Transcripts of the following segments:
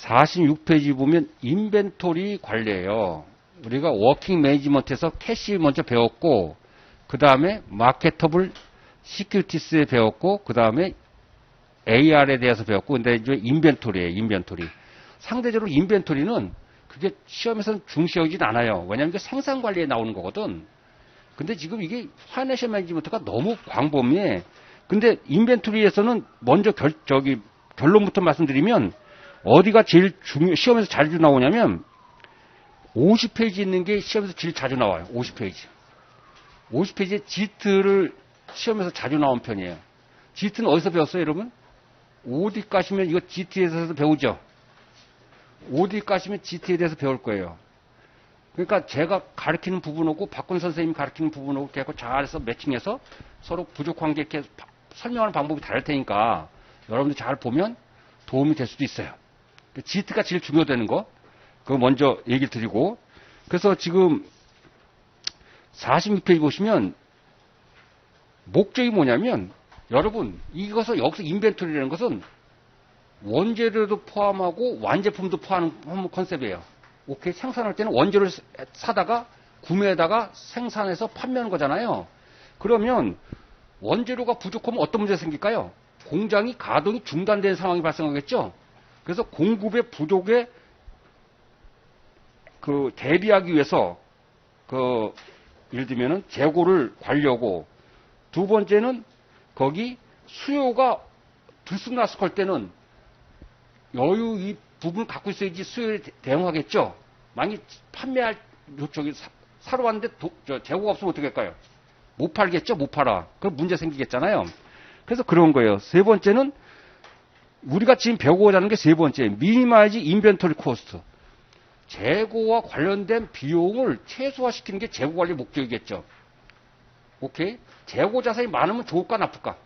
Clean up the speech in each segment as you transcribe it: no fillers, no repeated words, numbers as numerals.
46페이지 보면 인벤토리 관리예요. 우리가 워킹 매니지먼트에서 캐시 먼저 배웠고, 그 다음에 마케터블 시큐리티스에 배웠고, 그 다음에 AR에 대해서 배웠고, 근데 이제 인벤토리예요, 인벤토리. 상대적으로 인벤토리는 그게 시험에서는 중시여지진 않아요. 왜냐하면 이게 생산 관리에 나오는 거거든. 근데 지금 이게 파이낸셜 매니지먼트가 너무 광범위해. 근데 인벤토리에서는 먼저 결론부터 말씀드리면 어디가 제일 시험에서 자주 나오냐면 50페이지 있는 게 시험에서 제일 자주 나와요. 50페이지. 50페이지에 지트를 시험에서 자주 나온 편이에요. 지트는 어디서 배웠어요, 여러분? 오디 가시면 이거 GT에 대해서 배우죠. 오디 가시면 GT에 대해서 배울 거예요. 그러니까 제가 가르치는 부분하고 박군 선생님이 가르치는 부분하고 계속 잘해서 매칭해서 서로 부족한 게 이렇게 설명하는 방법이 다를 테니까 여러분들 잘 보면 도움이 될 수도 있어요. GT가 제일 중요되는 거 그거 먼저 얘기를 드리고, 그래서 지금 46페이지 보시면 목적이 뭐냐면, 여러분 이것을 여기서 인벤토리라는 것은 원재료도 포함하고 완제품도 포함하는 컨셉이에요. 오케이, 생산할 때는 원재료를 사다가 구매에다가 생산해서 판매하는 거잖아요. 그러면 원재료가 부족하면 어떤 문제가 생길까요? 공장이 가동이 중단된 상황이 발생하겠죠. 그래서 공급의 부족에 대비하기 위해서 예를 들면은 재고를 관리하고, 두 번째는 거기 수요가 들쑥날쑥할 때는 여유 이 부분을 갖고 있어야지 수요에 대응하겠죠. 만약에 판매할 사러 왔는데 재고가 없으면 어떻게 할까요? 못 팔겠죠. 못 팔아. 그럼 문제 생기겠잖아요. 그래서 그런 거예요. 세 번째는 우리가 지금 배우고자 하는 게 세 번째, 미니마이즈 인벤토리 코스트. 재고와 관련된 비용을 최소화시키는 게 재고 관리 목적이겠죠. 오케이? 재고 자산이 많으면 좋을까 나쁠까?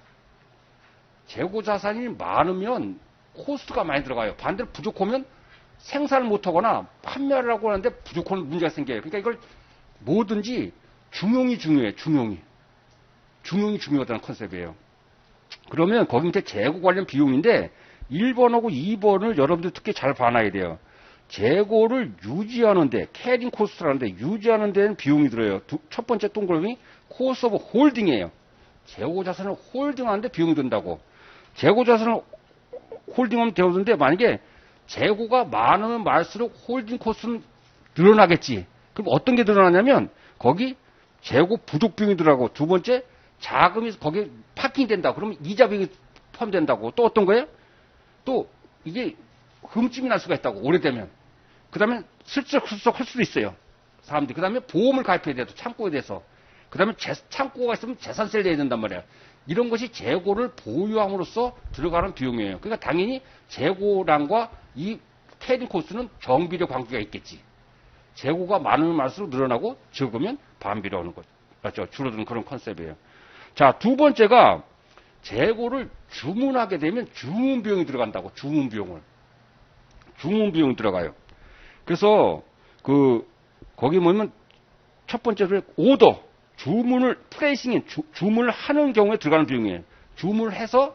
재고 자산이 많으면 코스트가 많이 들어가요. 반대로 부족하면 생산을 못하거나 판매를 하고 하는데 부족한 문제가 생겨요. 그러니까 이걸 뭐든지 중용이 중요해요. 중용이 중요하다는 컨셉이에요. 그러면 거기 밑에 재고 관련 비용인데 1번하고 2번을 여러분들 특히 잘 봐놔야 돼요. 재고를 유지하는데, 캐링 코스트라는데 유지하는 데는 비용이 들어요. 첫 번째 동그라미 코스트 오브 홀딩이에요. 재고 자산을 홀딩하는데 비용이 든다고. 재고 자산을 홀딩하면 되는데 만약에 재고가 많으면 많을수록 홀딩 코스트는 늘어나겠지. 그럼 어떤 게 늘어나냐면 거기 재고 부족 비용이 들어가고, 두 번째 자금이 거기에 파킹된다. 그러면 이자 비용이 포함된다고. 또 어떤 거예요? 또 이게 흠집이 날 수가 있다고, 오래되면. 그 다음에 슬쩍 할 수도 있어요, 사람들이. 그 다음에 보험을 가입해야 돼요, 창고에 대해서. 그 다음에 창고가 있으면 재산세를 내야 된단 말이에요. 이런 것이 재고를 보유함으로써 들어가는 비용이에요. 그러니까 당연히 재고량과 이 캐링 코스트는 정비례 관계가 있겠지. 재고가 많으면 많을수록 늘어나고 적으면 반비례 오는 거죠. 맞죠? 줄어드는 그런 컨셉이에요. 자, 두 번째가 재고를 주문하게 되면 주문 비용이 들어간다고. 주문 비용이 들어가요. 그래서 거기 보면 첫 번째로 오더, 주문을 플레이싱인 주문을 하는 경우에 들어가는 비용이에요. 주문을 해서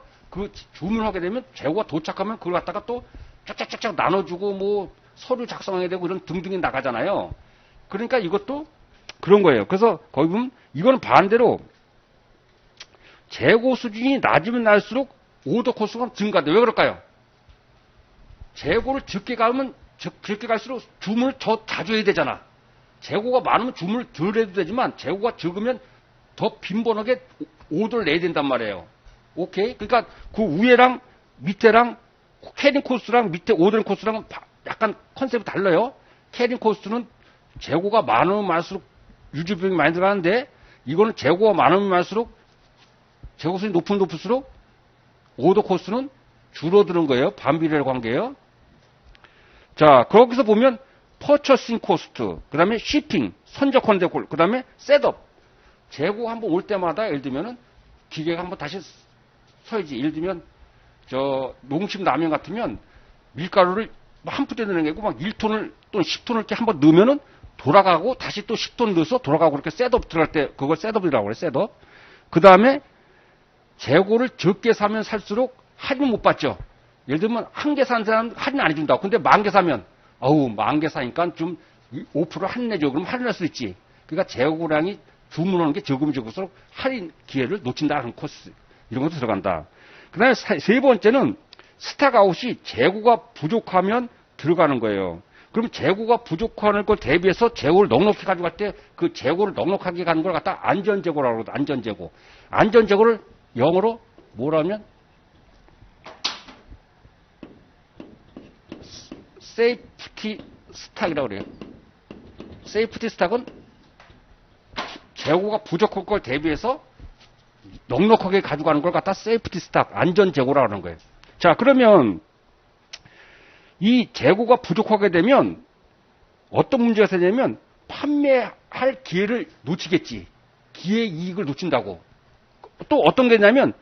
주문을 하게 되면 재고가 도착하면 그걸 갖다가 또 쫙쫙쫙쫙 나눠주고 뭐 서류 작성해야 되고 이런 등등이 나가잖아요. 그러니까 이것도 그런 거예요. 그래서 거기 보면 이거는 반대로 재고 수준이 낮으면 낮을수록 오더 코스트가 증가돼요. 왜 그럴까요? 재고를 적게 갈수록 주문을 더 자주 해야 되잖아. 재고가 많으면 주문을 덜 해도 되지만 재고가 적으면 더 빈번하게 오더를 내야 된단 말이에요. 오케이? 그러니까 그 위에랑 밑에랑 캐링 코스트랑 밑에 오더링 코스트랑 약간 컨셉이 달라요. 캐링 코스트는 재고가 많으면 많을수록 유지 비용이 많이 들어가는데, 이거는 재고가 많으면 많을수록 재고 수준이 높으면 높을수록 오더 코스트는 줄어드는 거예요. 반비례 관계예요. 자, 거기서 보면 퍼처싱 코스트, 그 다음에 shipping, 선적 컨대, 그 다음에 셋업. 재고 한번 올 때마다 예를 들면은 기계가 한번 다시 서야지. 예를 들면 농심 라면 같으면 밀가루를 한 푼대 넣는 게 아니고 막 1톤을 또는 10톤을 이렇게 한번 넣으면은 돌아가고 다시 또 10톤 넣어서 돌아가고 그렇게 셋업 들어갈 때 그걸 셋업이라고 그래요. 셋업. 그 다음에 재고를 적게 사면 살수록 할인 못 받죠. 예를 들면 한 개 산 사람 할인 안 해준다고. 근데 10,000개 사면 어우 10,000개 사니까 좀 5% 할인해줘. 그럼 할인할 수 있지. 그러니까 재고량이 주문하는 게 적으면 적을수록 할인 기회를 놓친다는 코스. 이런 것도 들어간다. 그 다음에 세 번째는 스탁아웃이 재고가 부족하면 들어가는 거예요. 그럼 재고가 부족한 걸 대비해서 재고를 넉넉히 가져갈 때 그 재고를 넉넉하게 가는 걸 갖다 안전재고라고 그러거든. 안전재고. 안전재고를 영어로 뭐라면 세이프티 스탁이라고 그래요. 세이프티 스탁은 재고가 부족한 걸 대비해서 넉넉하게 가져가는 걸 갖다 세이프티 스탁, 안전재고라고 하는 거예요. 자, 그러면 이 재고가 부족하게 되면 어떤 문제가 생기냐면 판매할 기회를 놓치겠지. 기회 이익을 놓친다고. 또 어떤 게 있냐면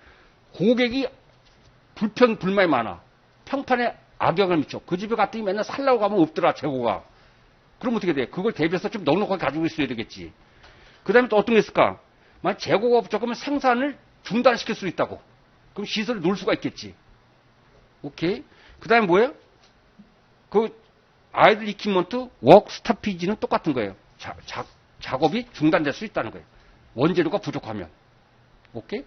고객이 불만이 많아. 평판에 악영향을 미쳐. 그 집에 갔더니 맨날 살라고 가면 없더라, 재고가. 그럼 어떻게 돼? 그걸 대비해서 좀 넉넉하게 가지고 있어야 되겠지. 그 다음에 또 어떤 게 있을까? 만약 재고가 부족하면 생산을 중단시킬 수 있다고. 그럼 시설을 놓을 수가 있겠지. 오케이. 그 다음에 뭐예요? 그 아이들 이퀴먼트 워크 스탑피지는 똑같은 거예요. 작업이 중단될 수 있다는 거예요. 원재료가 부족하면. 오케이?